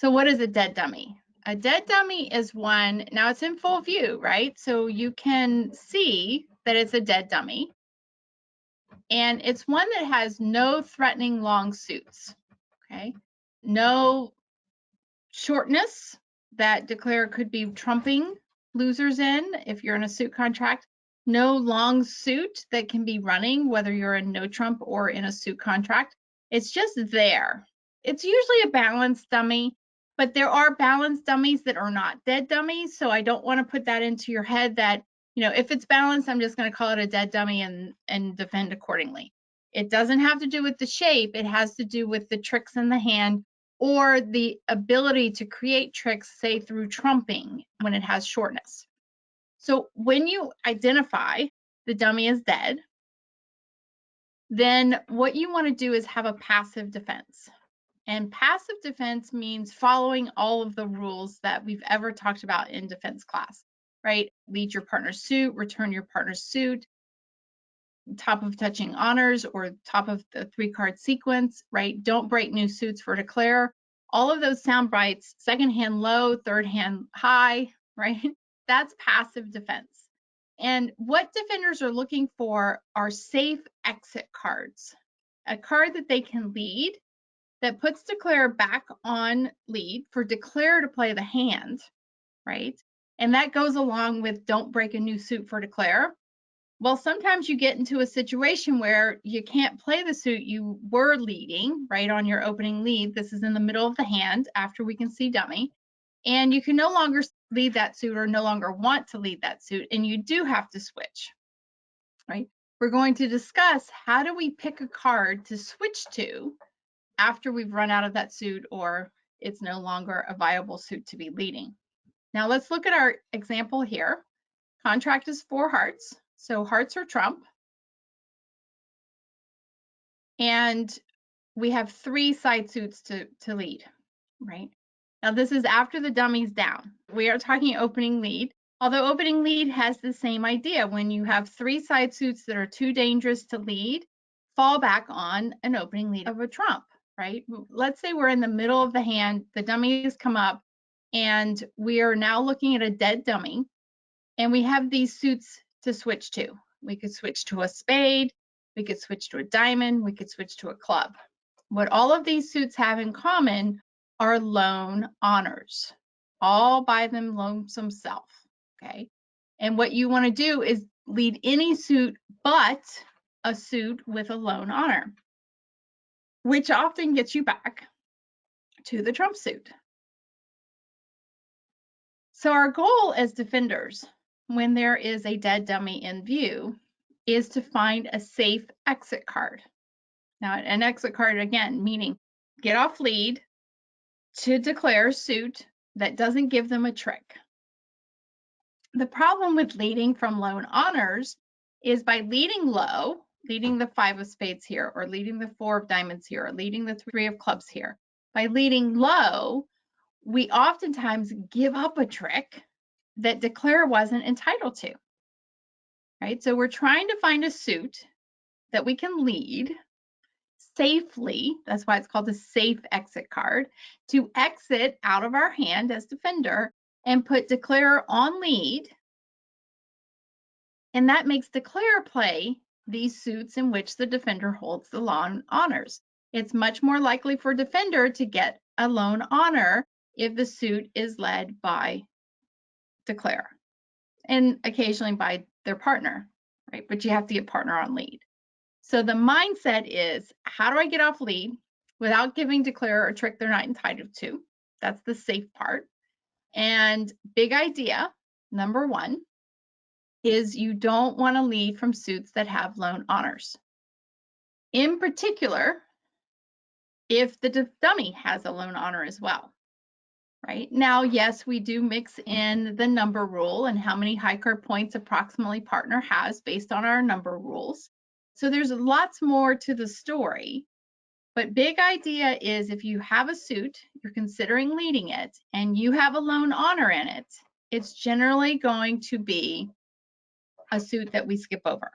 So what is a dead dummy? A dead dummy is one, now it's in full view, right? So you can see that it's a dead dummy. And it's one that has no threatening long suits, okay? No shortness that declare could be trumping losers in if you're in a suit contract. No long suit that can be running, whether you're in no trump or in a suit contract. It's just there. It's usually a balanced dummy, but there are balanced dummies that are not dead dummies. So I don't want to put that into your head that, if it's balanced, I'm just going to call it a dead dummy and defend accordingly. It doesn't have to do with the shape. It has to do with the tricks in the hand or the ability to create tricks, say through trumping when it has shortness. So when you identify the dummy as dead, then what you want to do is have a passive defense. And passive defense means following all of the rules that we've ever talked about in defense class, right? Lead your partner's suit, return your partner's suit, top of touching honors, or top of the 3-card sequence, right? Don't break new suits for declare. All of those sound bites, second hand low, third hand high, right? That's passive defense. And what defenders are looking for are safe exit cards, a card that they can lead that puts declare back on lead for declare to play the hand, right? And that goes along with don't break a new suit for declare. Well, sometimes you get into a situation where you can't play the suit you were leading, right, on your opening lead. This is in the middle of the hand after we can see dummy. And you can no longer lead that suit or no longer want to lead that suit, and you do have to switch, right? We're going to discuss how do we pick a card to switch to after we've run out of that suit or it's no longer a viable suit to be leading. Now let's look at our example here. Contract is 4 hearts. So hearts are trump. And we have 3 side suits to lead, right? Now this is after the dummy's down. We are talking opening lead, although opening lead has the same idea. When you have 3 side suits that are too dangerous to lead, fall back on an opening lead of a trump, right? Let's say we're in the middle of the hand, the dummy has come up, and we are now looking at a dead dummy, and we have these suits to switch to. We could switch to a spade, we could switch to a diamond, we could switch to a club. What all of these suits have in common are lone honors, all by them lonesome self, okay? And what you want to do is lead any suit but a suit with a lone honor, which often gets you back to the trump suit. So our goal as defenders, when there is a dead dummy in view, is to find a safe exit card. Now, an exit card, again, meaning get off lead to declare a suit that doesn't give them a trick. The problem with leading from lone honors is by leading low, leading the 5 of spades here, or leading the 4 of diamonds here, or leading the 3 of clubs here. By leading low, we oftentimes give up a trick that declare wasn't entitled to, right? So we're trying to find a suit that we can lead safely, that's why it's called a safe exit card, to exit out of our hand as defender and put declare on lead. And that makes declare play these suits in which the defender holds the lone honors. It's much more likely for defender to get a lone honor if the suit is led by declare and occasionally by their partner, right? But you have to get partner on lead. So the mindset is, how do I get off lead without giving declare a trick they're not entitled to? That's the safe part. And big idea, number 1, is you don't want to lead from suits that have lone honors. In particular, if the dummy has a lone honor as well. Right now, yes, we do mix in the number rule and how many high card points approximately partner has based on our number rules. So there's lots more to the story, but big idea is if you have a suit, you're considering leading it, and you have a lone honor in it, it's generally going to be a suit that we skip over.